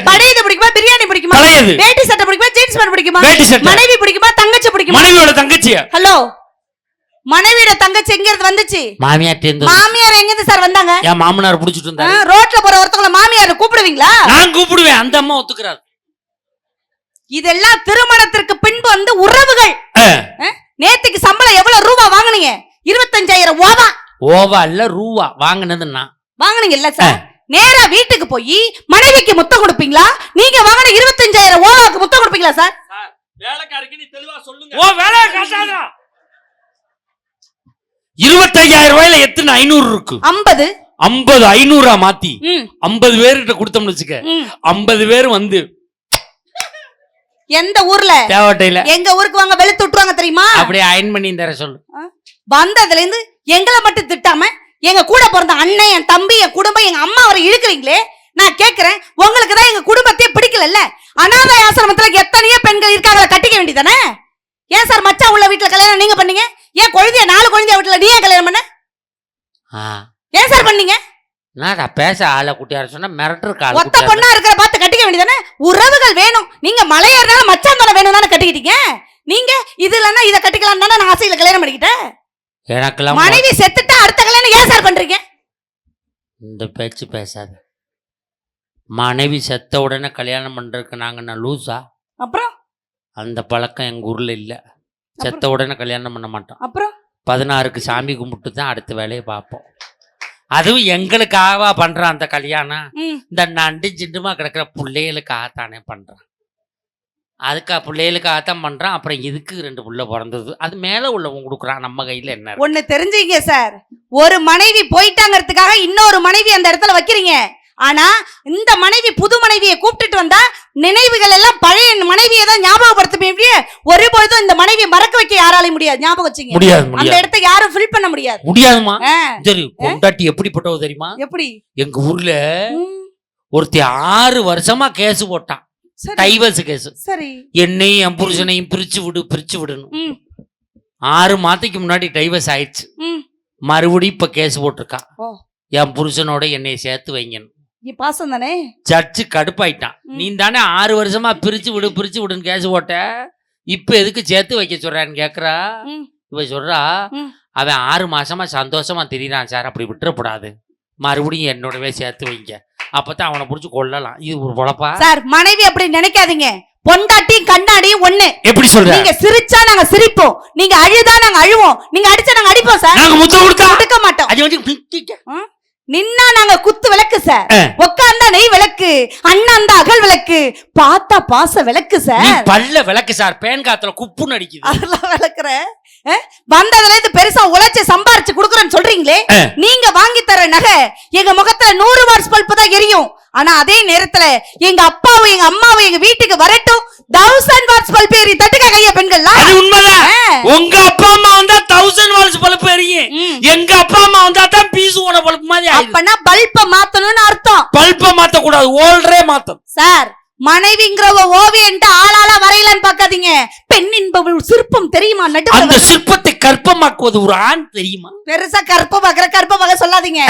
படையது பிடிக்குமா, பிரியாணி பிடிக்குமா, வேட்டி சட்டை பிடிக்குமா, ஜீன்ஸ் பேண்ட் பிடிக்குமா, மனைவி பிடிக்குமா, தங்கச்சி பிடிக்குமா? மனைவியோட தங்கச்சியா? ஹலோ, மனைவியோட தங்கச்சி எங்க இருந்து வந்துச்சு? மாமியார் எங்க இருந்து சார் வந்தாங்க? என் மாமனார் புடிச்சிட்டு இருந்தாரு. ரோட்ல போற ஒருத்தவங்கள மாமியார் கூப்பிடுவீங்களா? நான் கூப்பிடுவேன், அந்த அம்மா ஒத்துக்கிறாரு. இதெல்லாம் திருமணத்திற்கு பின்பு வந்து உறவுகள். நேத்துக்கு சம்பளம் எவ்வளவு ரூபா வாங்குனீங்க? 25,000 ஓவா இல்ல ரூவா வாங்குனதுன்னா வாங்குனீங்கல்ல சார். நேரா வீட்டுக்கு போய் மனைவிக்கு முத்தம் கொடுப்பீங்களா? நீங்க வாங்கின 25,000 ஓவாக்கு முத்தம் கொடுப்பீங்களா சார்? வேலைக்காரருக்கு நீ தெளிவா சொல்லுங்க. ஓ வேலைய காசாதா. 25,000 ரூபாயில எத்தனை 500 இருக்கு? 50 500 மாத்தி 50 பேர்கிட்ட கொடுத்தோம்னு வச்சுக்க, 50 பேர் வந்து எந்த ஊர்ல? தேவட்டையில. எங்க ஊருக்கு வாங்க வெளுத்து விட்டுருவாங்க தெரியுமா? அப்படியே அயன் பண்ணி தர சொல்லு. வந்ததுல இருந்து எங்களை மட்டும் திட்டாம எங்க கூட பிறந்த அண்ணன், என் தம்பி, என் குடும்பம், எங்க அம்மா வரை இழுக்கிறீங்களே. நான் கேக்குறேன், உங்களுக்கு தான் எங்க குடும்பத்தையே பிடிக்கல. அனாதை ஆசிரமத்துல எத்தனையோ பெண்கள் இருக்காங்களா, கட்டிக்க வேண்டியதானே? ஏன் சார் மச்சான் உள்ள வீட்டுல கல்யாணம் நீங்க பண்ணீங்க? ஏன் குழந்தைய 4 குழந்தைய வீட்டுல நீ ஏன் கல்யாணம் பண்ண? ஏன் சார் பண்ணீங்க? நான் பேச ஆளை குட்டியார சொன்னா மிரட்டர் கால ஒத்த பொண்ணா இருக்கிற பார்த்து கட்டிக்க வேண்டியதானே? உறவுகள் வேணும். நீங்க மலையேறனால மச்சான் தான வேணும் தானே கட்டிக்கிட்டீங்க. நீங்க இது இல்லன்னா இத கட்டிக்கலாம் தானே நான் ஆசையில கல்யாணம் பண்ணிக்கிட்டேன். எனக்கெல்லாம் மனைவி செத்துட்டா அடுத்த கல்யாணம் ஏன் சார் பண்றீங்க? இந்த பேச்சு பேசாத. மனைவி செத்த உடனே கல்யாணம் பண்றதுக்கு நாங்க நான் லூசா? அப்புறம் அந்த பழக்கம் எங்க ஊர்ல இல்ல. செத்த உடனே கல்யாணம் பண்ண மாட்டோம். அப்புறம் 16க்கு சாமி கும்பிட்டு தான் அடுத்த வேலையை பார்ப்போம். அதுவும் எங்களுக்காகவா பண்றான் அந்த கல்யாணம்? ம். இந்த நண்டு சிண்டுமா கிடக்கிற பிள்ளைகளுக்காகத்தானே பண்றான். அதுக்கா பிள்ளைகளுக்காகத்தான் பண்றான். அப்புறம் இதுக்கு 2 புள்ள பிறந்தது, அது மேல உள்ளவன் கொடுக்குறான். நம்ம கையில என்ன இருக்கு? ஒண்ணு தெரிஞ்சுங்க சார், ஒரு மனைவி போயிட்டாங்கிறதுக்காக இன்னொரு மனைவி அந்த இடத்துல வைக்கிறீங்க. ஆனா இந்த மனைவி புது மனைவியை கூப்பிட்டுட்டு வந்தா நினைவுகள் எல்லாம் பழைய மனைவியை தான் ஞாபகப்படுத்துமே. ஒருபொழுதும் இந்த மனைவியை மறக்க வைக்க யாராலையும் முடியாது. ஞாபகம் வச்சுங்க, முடியாது, அந்த முடியாது, இடத்தை யாரும் ஃபில் பண்ண முடியாது. முடியாதுமா. சரி, பொண்டாட்டி எப்படிப்பட்டவ தெரியுமா? எப்படி? எங்க ஊர்ல ஒருத்தி 6 வருஷமா கேஸ் போட்டான், டைவர்ஸ் கேஸ். சரி, என்னையும் என் புருஷனையும் பிரிச்சு விடணும். 6 மாதத்துக்கு முன்னாடி டைவர்ஸ் ஆயிடுச்சு. மறுபடியும் இப்ப கேஸ் போட்டிருக்கா, என் புருஷனோட என்னைய சேர்த்து வைங்கன்னு. பாசம் தானே. ஜட்ஜு கடுப்பாயிட்டான். நீ தானே 6 வருஷமா பிரிச்சு விடுன்னு கேஸ் போட்ட, இப்ப எதுக்கு சேர்த்து வைக்க சொல்றான்னு கேக்குறா. இவ சொல்றா, அவன் 6 மாசமா சந்தோஷமா திரிறான் சார், அப்படி விட்டுறக்கூடாது, மறுபடியும் என்னோடவே சேர்த்து வைங்க, அப்பதான் அவனை புடிச்சு கொள்ளலாம். இது ஒரு பொழப்பா சார்? மனைவி அப்படி நினைக்காதீங்க. பொண்டாட்டியும் கண்ணாடியும் ஒண்ணு. எப்படி சொல்ற? நீங்க சிரிச்சா நாங்க சிரிப்போம், நீங்க அழுதா நாங்க அழுவோம், நீங்க அடிச்சா நாங்க அடிப்போம் சார். நாங்க முத்தம் கொடுக்க மாட்டோம். அது வந்து நின்னா நாங்க குத்து விளக்கு சார், உட்கார்ந்தா நெய் விளக்கு, அண்ணாந்தா அகல் விளக்கு, பார்த்தா பாச விளக்கு சார். பல்ல விளக்கு சார், பேன் காத்துல குப்புன்னு அடிக்குது, அதெல்லாம் விளக்குற. வந்ததுல இருந்து பெருசா உழைச்சு சம்பாரிச்சு குடுக்குறேன்னு சொல்றீங்களே, நீங்க வாங்கி தர நகை எங்க முகத்துல 100 வாட்ஸ் பல்ப் தான் எரியும். ஆனா அதே நேரத்துல எங்க அப்பாவும் எங்க அம்மாவும் எங்க வீட்டுக்கு வரட்டும் 1000 வாட்ஸ் பல்ப் எரி தட்டுக்க கைய பெண்கள்லாம். அது உண்மைதான். உங்க அப்பா அம்மா வந்தா 1000 வாட்ஸ் பல்ப் எரியும், எங்க அப்பா அம்மா வந்தா தான் பீஸ் ஓன பல்ப் மாதிரி. அப்பனா பல்ப மாத்தணும்னு அர்த்தம். பல்ப மாத்த கூடாது, ஓல்டரே மாத்தணும் சார். மனைவிங்கிறவ ஓவியன்ட்டு ஆளாளா வரையலன்னு பாக்காதீங்க. பெண்ணின் சிற்பம் தெரியுமா? அந்த சிற்பத்தை கற்பமாக்குவது ஒரு ஆண் தெரியுமா? பெருசா கற்பமாக சொல்லாதீங்க.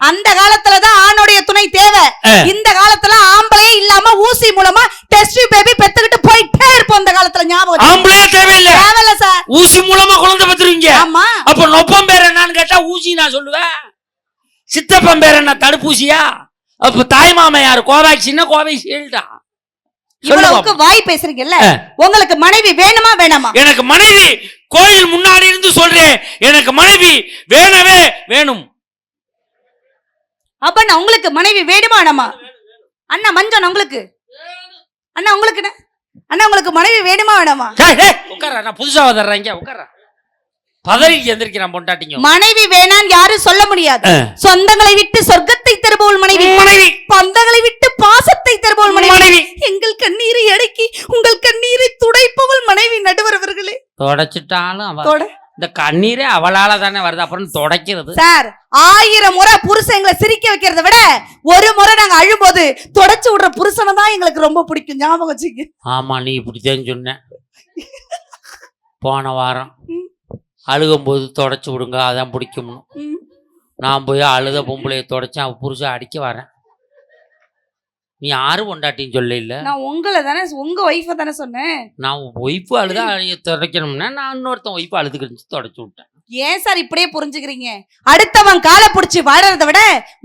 அந்த காலத்துலதான் ஆணுடைய துணை தேவை. இந்த காலத்துல ஆம்பளையே இல்லாம ஊசி மூலமா டெஸ்ட் பேபி பெத்துக்கிட்டு போயிட்டே இருப்போம். இந்த காலத்துல ஞாபகம், ஆம்பளையே தேவையில்லை. தேவையில்ல சார், ஊசி மூலமா குழந்தை பெத்துருவீங்க. ஆமா. அப்ப நொப்பம் பேர் என்னன்னு கேட்டா ஊசி நான் சொல்லுவேன், சித்தப்பம் பேர் என்ன தடுப்பூசியா? அப்ப தாய் மாமா யாரு? கோவேக்சின், கோவைஷீல்டா? இவ்வளவுக்கு வாய் பேசுறீங்கல்ல, உங்களுக்கு மனைவி வேணுமா வேணாமா? எனக்கு மனைவி, கோயில் முன்னாடி இருந்து சொல்றேன், எனக்கு மனைவி வேணவே வேணும். அப்ப நான் உங்களுக்கு மனைவி வேணுமா வேணாமா? அண்ணா மஞ்சள் உங்களுக்கு, அண்ணா உங்களுக்கு, அண்ணா உங்களுக்கு மனைவி வேணுமா வேணாமா? உட்கார, நான் புதுசா வர்றேன், உட்கார. பதறி எந்திரிக்கிறான் பொண்டாட்டிங்க. மனைவி வேணான்னு யாரும் சொல்ல முடியாது. சொந்தங்களை விட்டு சொர்க்கத்தை தருபவள் மனைவி, பந்தங்களை விட்டு பாசத்தை தருபவள் மனைவி, எங்கள் கண்ணீரை அடக்கி உங்கள் கண்ணீரை துடைப்பவள் மனைவி. நடுவர் அவர்களே, தொடச்சிட்டாலும் இந்த கண்ணீரே அவளால தானே வருது, அப்புறம் தொடக்கிறது சார். 1000 முறை புருஷங்களை சிரிக்க வைக்கிறத விட ஒரு முறை நாங்க அழும்போது தொடச்சு விடுற புருஷனை தான் எங்களுக்கு ரொம்ப பிடிக்கும். ஞாபகம் வச்சுக்க. ஆமா, நீ இப்படித்தான் சொன்ன. போன வாரம் அழுகும்போது தொடச்சு விடுங்க, அதான் பிடிக்கும்னு. நான் போய் அழுத பொம்பளைய தொடச்சேன், அவ புருஷன் அடிக்க வரேன். நீ யாரு பொண்டாட்டின்னு சொல்ல இல்ல? நான் உங்களை தானே, உங்க ஒய்ஃபை தானே சொன்னேன். நான் ஒய்ஃபு அழுதா தொடக்கணும்னா நான் இன்னொருத்தன் ஒய்ஃபு அழுதுக்கிட்டு தொடச்சு விட்டேன். ஏன் சார் இப்படியே புரிஞ்சுக்கிறீங்க? அடுத்தவன் காலை புடிச்சு வாழறத விட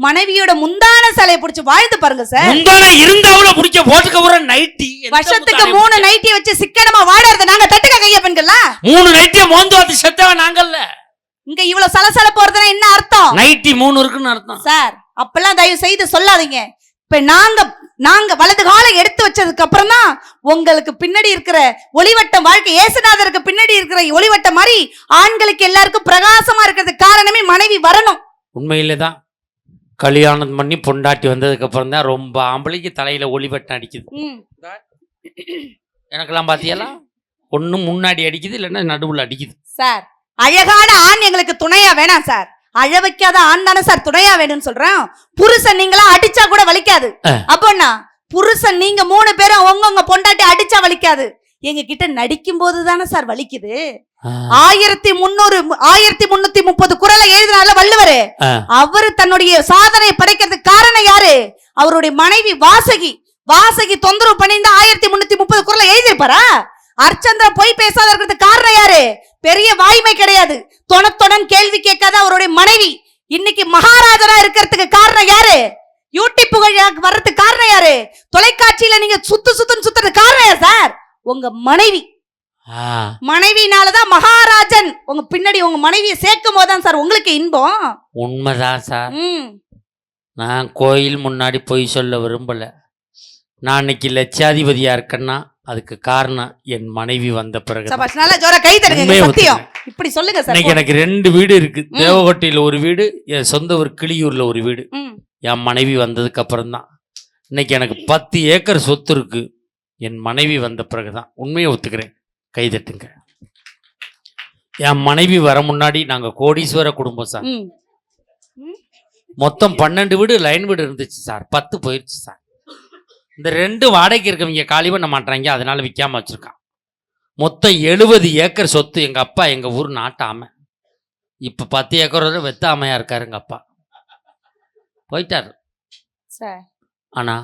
மனைவியோட முந்தான சாலையை புடிச்சு வாழ்ந்து பாருங்க சார். முந்தான இருந்தாவுல புடிச்ச போட்டுக்க போற நைட்டி, வருஷத்துக்கு 3 நைட்டி வச்சு சிக்கனமா வாழறத நாங்க தட்டுக்க கைய பெண்கள்லாம். 3 நைட்டிய மோந்து வாத்து செத்தவன் நாங்கல்ல. இங்க இவ்வளவு சலசல போறதுன்னா என்ன அர்த்தம்? நைட்டி 3 இருக்குன்னு அர்த்தம் சார். அப்பெல்லாம் தயவு செய்து சொல்லாதீங்க. இப்ப நாங்க வலது காலை எடுத்து வச்சதுக்கு அப்புறம் தான் உங்களுக்கு பின்னாடி இருக்கிற ஒளிவட்டம், வாழ்க்கை ஏசுநாதருக்கு பின்னாடி இருக்கிற ஒளிவட்டம் மாதிரி ஆண்களுக்கு எல்லாருக்கும் பிரகாசமா இருக்கிறதுக்கு காரணமே மனைவி வரணும். உண்மையிலே தான் கல்யாணம் பண்ணி பொண்டாட்டி வந்ததுக்கு அப்புறம் தான் ரொம்ப ஆம்பளைக்கு தலையில ஒளிவட்டம் அடிக்குது. எனக்கெல்லாம் பாத்தியெல்லாம் ஒண்ணு முன்னாடி அடிக்குது, இல்லைன்னா நடுவுல அடிக்குது. சார், அழகான ஆண் எங்களுக்கு துணையா வேணாம் சார். அழ வைக்காத ஆண் தானே சார் துணையா வேணும்னு சொல்றேன். புருஷன் நீங்களா அடிச்சா கூட வலிக்காது. அப்போன்னா புருஷன் நீங்க 3 பேரும் உங்க பொண்டாட்டி அடிச்சா வலிக்காது. எங்க கிட்ட நடிக்கும் போது தானே சார் வலிக்குது. 1330 குறளை எழுதினால வள்ளுவரு, அவரு தன்னுடைய சாதனை படைக்கிறதுக்கு காரணம் யாரு? அவருடைய மனைவி வாசகி. வாசகி தொந்தரவு பண்ணியிருந்தா 1330 குறளை எழுதிருப்பாரா? அர்ச்சந்திர போய் பேசாத இருக்கிறதுக்கு காரணம் யாரு? பெரிய வாய்மை கிடையாது, தொணத்துடன் கேள்வி கேட்காத அவருடைய மனைவி. இன்னைக்கு மகாராஜரா இருக்கிறதுக்கு காரணம் யாரு? யூடியூப் புகழ் வர்றதுக்கு காரணம் யாரு? தொலைக்காட்சியில நீங்க சுத்துறது காரணம் யார் சார்? உங்க மனைவி. மனைவினாலதான் மகாராஜன் உங்க பின்னாடி பின்னாடி உங்க மனைவியை சேர்க்கும் போதுதான் சார் உங்களுக்கு இன்பம். உண்மைதான் சார். ம். நான் கோயில் முன்னாடி பொய் சொல்ல விரும்பல. நான் இன்னைக்கு லட்சாதிபதியா இருக்கேன்னா அதுக்கு காரணம் என் மனைவி வந்த பிறகு. சபாஷ், நல்லா ஜோரா கை தட்டுங்க. உண்மையை சத்தியம். இப்படி சொல்லுங்க சார். இன்னைக்கு எனக்கு 2 வீடு இருக்கு. தேவகோட்டையில ஒரு வீடு, என் சொந்த ஊர் கிளியூர்ல ஒரு வீடு. ம். என் மனைவி வந்ததுக்கு அப்புறம் தான். இன்னைக்கு எனக்கு 10 ஏக்கர் சொத்து இருக்கு. என் மனைவி வந்த பிறகுதான். உண்மையை ஒத்துக்கிறேன். கைதட்டுங்க. என் மனைவி வர முன்னாடி நாங்க கோடீஸ்வர குடும்பம் சார். ம். மொத்தம் 12 வீடு லைன் வீடு இருந்துச்சு சார். 10 போயிடுச்சு சார். இந்த 2 வாடகைக்கு இருக்கவங்க காலி பண்ண மாட்டாங்க, அதனால விற்காம வச்சிருக்கான். மொத்தம் 70 ஏக்கர் சொத்து. எங்க அப்பா எங்க ஊர் நாட்டாம. இப்ப 10 ஏக்கரோட வெத்தாமையா இருக்காரு எங்க அப்பா. போயிட்டாரு சார். ஆனா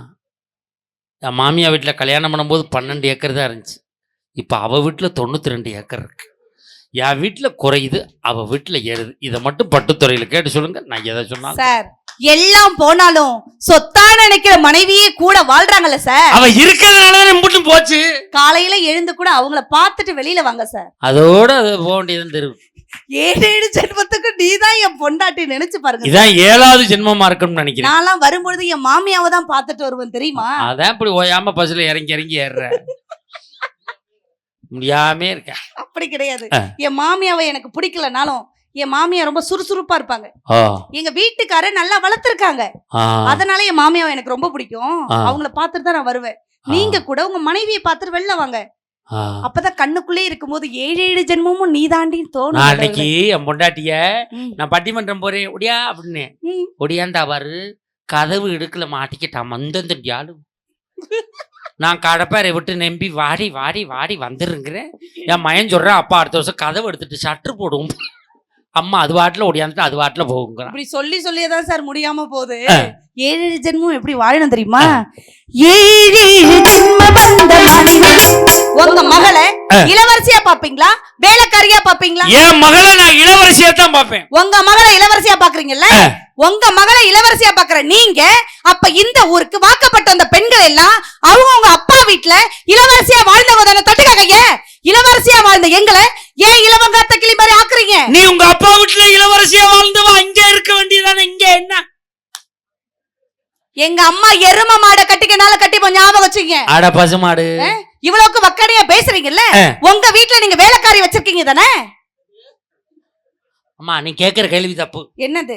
என் மாமியா வீட்டில் கல்யாணம் பண்ணும்போது 12 ஏக்கர் தான் இருந்துச்சு. இப்போ அவ வீட்டில் 92 ஏக்கர் இருக்கு. என் வீட்டில் குறையுது, அவ வீட்டில் ஏறுது. இதை மட்டும் பட்டுத்துறையில் கேட்டு சொல்லுங்க, நான் எதை சொன்னாலும். சார், எல்லாம் போனாலும் சொத்தா நினைக்கிற மனைவியே கூட வாழ்றாங்கல்ல சார். அவ இருக்கிறதுனால மட்டும் போச்சு. காலையில எழுந்து கூட அவங்கள பார்த்துட்டு வெளியில வாங்க சார். அதோட அது போக வேண்டியதுன்னு தெரியும். 7 ஜென்மத்துக்கு நீதான் என் பொண்டாட்டி நினைச்சு பாருங்க. இதான் 7வது ஜென்மமா இருக்கும்னு நினைக்கிறேன். நான்லாம் வரும்பொழுது என் மாமியாவை தான் பார்த்துட்டு வருவேன் தெரியுமா? அதான் இப்படி ஓயாம பஸ்ல இறங்கி இறங்கி ஏறுற முடியாம இருக்க. அப்படி கிடையாது. என் மாமியாவை எனக்கு பிடிக்கலனாலும் என் மாமியா ரொம்ப சுறுசுறுப்பா இருப்பாங்க. எங்க வீட்டுக்காரர் நல்லா வளர்த்திருக்காங்க, அதனால என் மாமியாவை எனக்கு ரொம்ப பிடிக்கும். அவங்கள பார்த்துட்டு தான் நான் வருவேன். நீங்க கூட உங்க மனைவியை பார்த்துட்டு வெளில வாங்க. அப்பதான் கண்ணுக்குள்ளே இருக்கும்போது 7 ஜென்மமும் நீதாண்டின்னு தோணும். அன்னைக்கு என் பொண்டாட்டிய நான் பட்டிமன்றம் போறேன் ஒடியா அப்படின்னு ஒடியாண்டா பாரு, கதவு இடுக்கல மாட்டிக்கிட்டான் மந்தந்த ஆளு. நான் கடப்பாரை விட்டு நம்பி வாடி வாடி வாடி வந்துருங்கிறேன். என் மயன் சொல்றேன், அப்பா அடுத்த வருஷம் கதவு எடுத்துட்டு ஷட்டர் போடுவோம். அம்மா அது வாட்டில் ஒடியாந்துட்டு அது வாட்டில் போகுங்க. இப்படி சொல்லி சொல்லியதான் சார் முடியாம போகுது. 7 ஜென்மம் எப்படி வாழணும் தெரியுமா? 7 ஜென்மம் வந்த மனைவி. உங்க மகளை இளவரசியா பாப்பீங்களா வேலைக்காரியா பாப்பீங்களா? என் மகளை நான் இளவரசியா தான் பாப்பேன். உங்க மகளை இளவரசியா பாக்குறீங்கல்ல, உங்க மகளை இளவரசியா பாக்குற நீங்க அப்ப இந்த ஊருக்கு வாக்கப்பட்ட அந்த பெண்கள் எல்லாம் அவங்க அப்பா வீட்டுல இளவரசியா வாழ்ந்தவங்க தானே. தட்டுக்காங்க. இளவரசியா வாழ்ந்த எங்களை ஏன் இளவங்காத்த கிளி மாதிரி ஆக்குறீங்க? நீ உங்க அப்பா வீட்டுல இளவரசியா வாழ்ந்தவா இங்க இருக்க வேண்டியதானே. இங்க என்ன? எங்க அம்மா எரும மாட கட்டிக்கனால கட்டிப்போ, ஞாபகம் வச்சுங்க. அட பசுமாடு, இவ்வளவுக்கு வக்கடையா பேசுறீங்கல்ல, உங்க வீட்டுல நீங்க வேலைக்காரி வச்சிருக்கீங்க தானே? அம்மா நீ கேக்குற கேள்வி தப்பு. என்னது?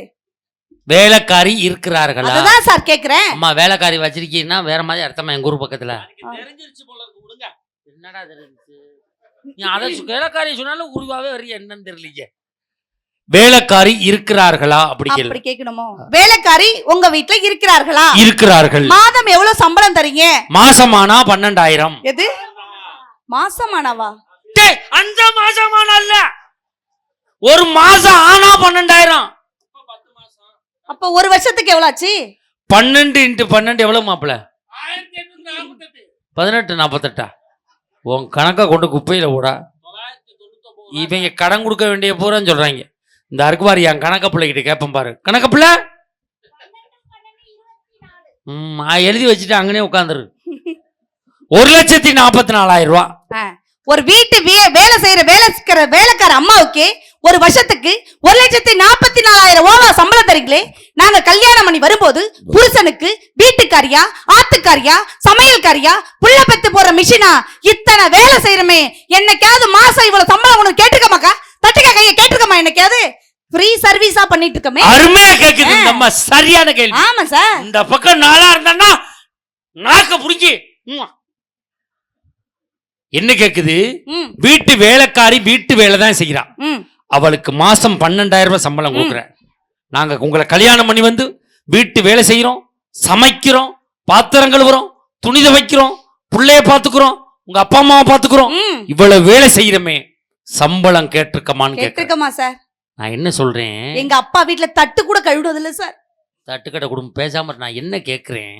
வேலைக்காரி இருக்கிறார்களா? அதுதான் சார் கேக்குறேன். அம்மா வேலைக்காரி வச்சிருக்கீங்கன்னா வேற மாதிரி அர்த்தமா எங்க ஊர் பக்கத்துல தெரிஞ்சிருச்சு போல இருக்கு. விடுங்க. என்னடா தெரிஞ்சிச்சு? நீ அதை வேலைக்காரி சொன்னாலும் உருவாவே வரிய என்னன்னு தெரியலீங்க. வேலைக்காரி இருக்கிறார்களா அப்படி கேட்கணுமோ? வேலைக்காரி உங்க வீட்டுல இருக்கிறார்களா? இருக்கிறார்கள். மாதம் எவ்வளவு சம்பளம் தரீங்க? மாசமானா 12,000. எது மாசமானவா? அந்த மாசமான இல்ல, ஒரு மாசம் ஆனா 12,000. அப்ப ஒரு வருஷத்துக்கு எவ்வளவு ஆச்சு? 12 × 12 எவ்வளவு மாப்பிள? 1848. உன் கணக்கா கொண்டு குப்பையில போடா. இவங்க கடன் கொடுக்க வேண்டிய பூரான்னு சொல்றாங்க. இந்த அருக்குவாரி என் கணக்க பிள்ளைகிட்ட கேட்பேன் பாரு. கணக்க பிள்ளை எழுதி வச்சுட்டு அங்கனே உட்காந்துரு. 1,44,000 ரூபா. ஒரு வீட்டு வேலை செய்யற வேலைக்கார அம்மாவுக்கு ஒரு வருஷத்துக்கு 1,44,000 ரூபா சம்பளம் தரீங்களே. நாங்க கல்யாணம் பண்ணி வரும்போது புருஷனுக்கு வீட்டுக்காரியா ஆத்துக்காரியா சமையல்காரியா புள்ள பெத்து போற மிஷினா இத்தனை வேலை செய்யறமே, என்னைக்காவது மாசம் இவ்வளவு சம்பளம் உனக்கு கேட்டுக்கமாக்கா? தட்டுக்கா கைய கேட்டுக்கமா? என்னைக்காவது ஃப்ரீ சர்வீஸா பண்ணிட்டு இருக்கமே. அருமையா கேக்குது நம்ம. சரியான கேள்வி. ஆமா சார். இந்த பக்கம் நாளா இருந்தா நாக்க புடிச்சி என்ன கேக்குது? வீட்டு வேலைக்காரி வீட்டு வேலை தான் செய்யறான். அவளுக்கு மாசம் 12,000 ரூபாய் சம்பளம் கொடுக்குறேன். நாங்க உங்களை கல்யாணம் பண்ணி வந்து வீட்டு வேலை செய்யறோம், சமைக்கிறோம், பாத்திரம் கழுவுறோம், துணி துவைக்கிறோம், பிள்ளைய பாத்துக்கிறோம், உங்க அப்பா அம்மாவை பாத்துக்கிறோம். இவ்வளவு வேலை செய்யறமே, சம்பளம் கேட்டிருக்கமான்னு கேட்டிருக்கமா சார்? நான் என்ன சொல்றேன், எங்க அப்பா வீட்டுல தட்டு கூட கழுவுறது இல்ல சார். தட்டுக்கடை குடும்பம் பேசாம நான் என்ன கேக்குறேன்,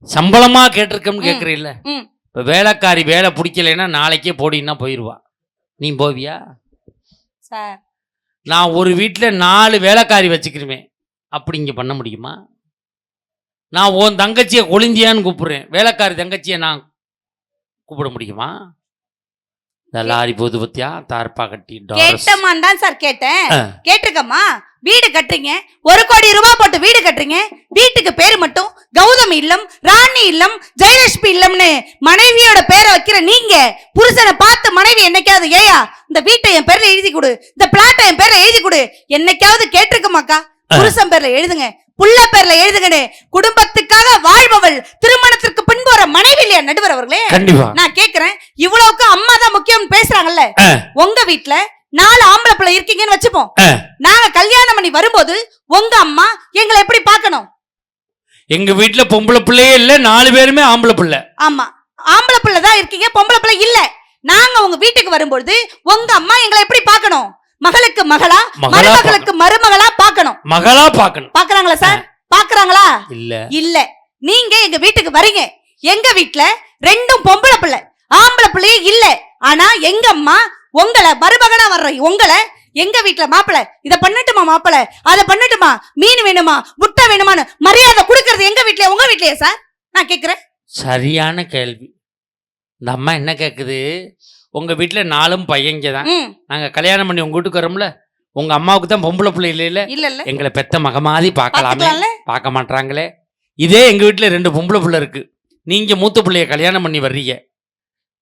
சம்பளமா கேட்டிருக்கேன்னு கேக்குறேன் இல்ல. இப்ப வேலைக்காரி வேலை பிடிக்கலைன்னா நாளைக்கே போடின்னா போயிருவா. நீ போவியா சார்? நான் ஒரு வீட்டுல 4 வேலைக்காரி வச்சுக்கிருவேன். அப்படி இங்க பண்ண முடியுமா? நான் உன் தங்கச்சியை கொளிஞ்சியான்னு கூப்பிடுறேன், வேலைக்காரி தங்கச்சியை நான் கூப்பிட முடியுமா? இந்த லாரி போது பத்தியா தார்பா கட்டி டாரஸ். கேட்டமான்னு தான் சார் கேட்டேன். ஆ. கேட்டிருக்கம்மா. வீடு கட்டுறீங்க, 1 கோடி ரூபாய் போட்டு வீடு கட்டுறீங்க. வீட்டுக்கு பேரு மட்டும் கௌதமி இல்லம், ராணி இல்லம், ஜெயலட்சுமி இல்லம்னு மனைவியோட பேரை வைக்கிற நீங்க புருஷனை பார்த்து மனைவி என்னைக்காவது ஏயா இந்த வீட்டை என் பேர்ல எழுதி கொடு, இந்த பிளாட்டை என் பேர்ல எழுதி கொடு என்னைக்காவது கேட்டிருக்கமாக்கா? புருஷன் பேர்ல எழுதுங்க, புள்ள பேர்ல எழுதுங்கன்னு குடும்பத்துக்காக வாழ்பவள் திருமணத்திற்கு பின்பு ஒரு மனைவி இல்லையா நடுவர் அவர்களே? கண்டிப்பா நான் கேக்குறேன், இவ்வளவுக்கு அம்மா தான் முக்கியம் பேசுறாங்கல்ல. உங்க வீட்டுல 4 ஆம்பளை பிள்ளை இருக்கீங்கன்னு வச்சுப்போம். நாங்க கல்யாணம் பண்ணி வரும்போது உங்க அம்மா எங்களை எப்படி பார்க்கணும்? எங்க வீட்டுல பொம்பளை பிள்ளையே இல்ல, 4 பேருமே ஆம்பளை பிள்ளை. ஆமா, ஆம்பளை பிள்ளை தான் இருக்கீங்க, பொம்பளை பிள்ளை இல்ல. நாங்க உங்க வீட்டுக்கு வரும்போது உங்க அம்மா எங்களை எப்படி பார்க்கணும்? மகளுக்கு மகளா, மருமகளுக்கு மருமகளா பார்க்கணும். மகளா பார்க்கணும். பாக்குறாங்களா சார்? பாக்குறாங்களா? இல்ல இல்ல. நீங்க எங்க வீட்டுக்கு வரீங்க, எங்க வீட்டுல 2 பொம்பளை பிள்ளை, ஆம்பளை பிள்ளையே இல்ல. ஆனா எங்க அம்மா உங்களை மருமகனா வர்ற உங்களை எங்க வீட்டுல மாப்பிள இத பண்ணட்டுமா, மாப்பிள அத பண்ணட்டுமா, மீன் வேணுமா, முட்டை வேணுமான்னு மரியாதை கொடுக்கறது எங்க வீட்லயே உங்க வீட்லயே சார்? நான் கேக்குறேன். சரியான கேள்வி. இந்த அம்மா என்ன கேக்குது, உங்க வீட்டுல 4 பையங்க தான், நாங்க கல்யாணம் பண்ணி உங்க வீட்டுக்கு வரோம்ல, உங்க அம்மாவுக்கு தான் பொம்பளை பிள்ளை இல்ல இல்ல எங்களை பெத்த மக மாதிரி பார்க்கலாமே, பாத்துக்கலாம்ல? பார்க்க மாட்டாங்களே. இதே எங்க வீட்டுல 2 பொம்பளை பிள்ளை இருக்கு, நீங்க மூத்த பிள்ளைய கல்யாணம் பண்ணி வர்றீங்க,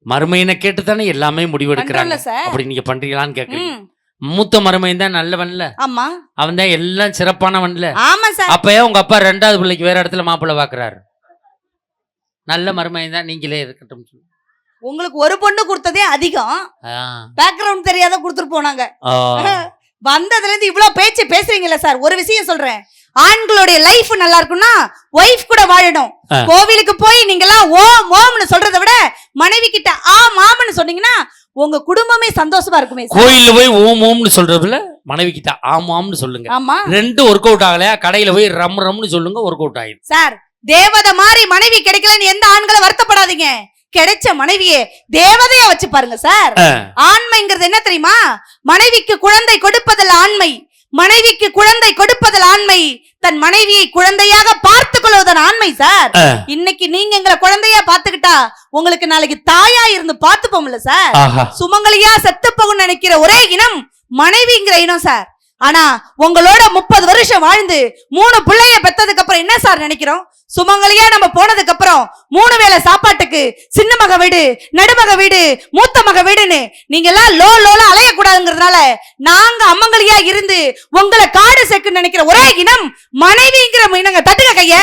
மருமையனை கேட்டு தானே எல்லாமே முடிவெடுக்கிறாங்க. பண்றோம்ல சார். அப்படி நீங்க பண்றீங்களான்னு கேக்குறீங்க. ம். மூத்த மருமையன் தான் நல்லவன்ல, ஆமா அவன் தான் எல்லாம் சிறப்பானவன்ல. ஆமா சார். அப்பயே உங்க அப்பா 2வது பிள்ளைக்கு வேற இடத்துல மாப்பிள்ளை பாக்குறாரு. நல்ல மருமையன் தான், நீங்களே இருக்கட்டும். உங்களுக்கு ஒரு பொண்ணு கொடுத்ததே அதிகம், பேக்ரவுண்ட் தெரியாத கொடுத்துட்டு போனாங்க. வந்ததுல இருந்து இவ்வளவு பேச்சு பேசுறீங்கல்ல சார். ஒரு விஷயம் சொல்றேன், ஆண்களுடைய லைஃப் நல்லா இருக்கும்னா ஒய்ஃப் கூட வாழணும். கோவிலுக்கு போய் நீங்க எல்லாம் ஓம் ஓம்னு சொல்றதை விட மனைவி கிட்ட ஆம் ஆம்னு சொன்னீங்கன்னா உங்க குடும்பமே சந்தோஷமா இருக்குமே. கோயில்ல போய் ஓம் ஓம்னு சொல்றதுல மனைவி கிட்ட ஆம் ஆம்னு சொல்லுங்க. ஆமா, 2 ஒர்க் அவுட் ஆகலையா, கடையில போய் ரம் ரம்னு சொல்லுங்க, ஒர்க் அவுட் ஆயிடும் சார். தேவதை மாதிரி மனைவி கிடைக்கலன்னு எந்த ஆண்களும் வருத்தப்படாதீங்க. கிடைச்ச மனைவியே தேவதையா வச்சு பாருங்க சார். ஆண்மைங்கிறது என்ன தெரியுமா? மனைவிக்கு குழந்தை கொடுப்பதில் ஆண்மை, மனைவிக்கு குழந்தை கொடுப்பதில் ஆண்மை, தன் மனைவியை குழந்தையாக பார்த்துக் கொள்வதன் ஆண்மை சார். இன்னைக்கு நீங்க எங்களை குழந்தையா பாத்துக்கிட்டா உங்களுக்கு நாளைக்கு தாயா இருந்து பார்த்துப்போம்ல சார். சுமங்கலியா செத்து போகும் நினைக்கிற ஒரே இனம் மனைவிங்கிற இனம் சார். ஆனா உங்களோட 30 வருஷம் வாழ்ந்து 3 பிள்ளைய பெத்ததுக்கு அப்புறம் என்ன சார் நினைக்கிறோம்? சுமங்கலியா நம்ம போனதுக்கு அப்புறம் 3 வேளை சாப்பாட்டுக்கு சின்ன மக வீடு, நடுமக வீடு, மூத்த மக வீடுன்னு நீங்க எல்லாம் லோல அலைய கூடாதுங்கிறதுனால நாங்க அம்மங்கலியா இருந்து உங்களை காடு செக்கு நினைக்கிற ஒரே இனம் மனைவிங்கிற இனங்க. தட்டுக்க கைய.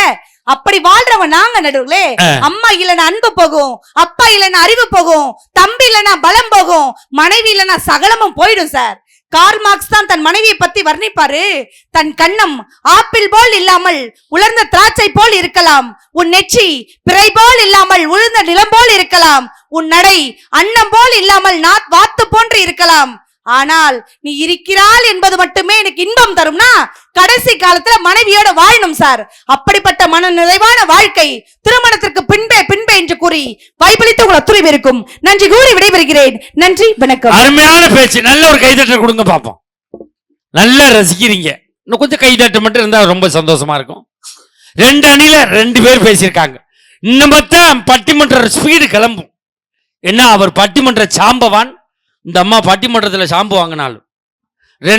அப்படி வாழ்றவன் நாங்க நடுவுகளே. அம்மா இல்லைன்னா அன்பு போகும், அப்பா இல்லைன்னா அறிவு போகும், தம்பி இல்லைன்னா பலம் போகும், மனைவி இல்லைன்னா சகலமும் போயிடும் சார். கார்ல் மார்க்ஸ் தான் தன் மனைவியை பத்தி வர்ணிப்பாரு. தன் கண்ணம் ஆப்பிள் போல் இல்லாமல் உலர்ந்த திராட்சை போல் இருக்கலாம், உன் நெற்றி பிறை போல் இல்லாமல் உளுந்த நிலம் போல் இருக்கலாம், உன் நடை அன்னம் போல் இல்லாமல் வாத்து போன்று இருக்கலாம், ஆனால் நீ இருக்கிறாள் என்பது மட்டுமே எனக்கு இன்பம் தரும்னா கடைசி காலத்துல மனைவியோட வாழணும் சார். அப்படிப்பட்ட மன நிறைவான வாழ்க்கை திருமணத்திற்கு பின்பே என்று கூறி வாய்ப்பளித்து உங்கள் அத்துணை பேருக்கும் நன்றி கூறி விடைபெறுகிறேன். நன்றி, வணக்கம். அருமையான பேச்சு. நல்ல ஒரு கைதட்டல் கொடுங்க பாப்போம். நல்லா ரசிக்கிறீங்க. இன்னும் கொஞ்சம் கைதட்ட மட்டும் இருந்தா ரொம்ப சந்தோஷமா இருக்கும். 2 அணில 2 பேர் பேசியிருக்காங்க. இன்னும் தான் பட்டிமன்ற ஸ்பீடு கிளம்பும். என்ன அவர் பட்டிமன்ற சாம்பவான், இந்த அம்மா பட்டிமன்றத்துல சாம்பு வாங்கினாலும்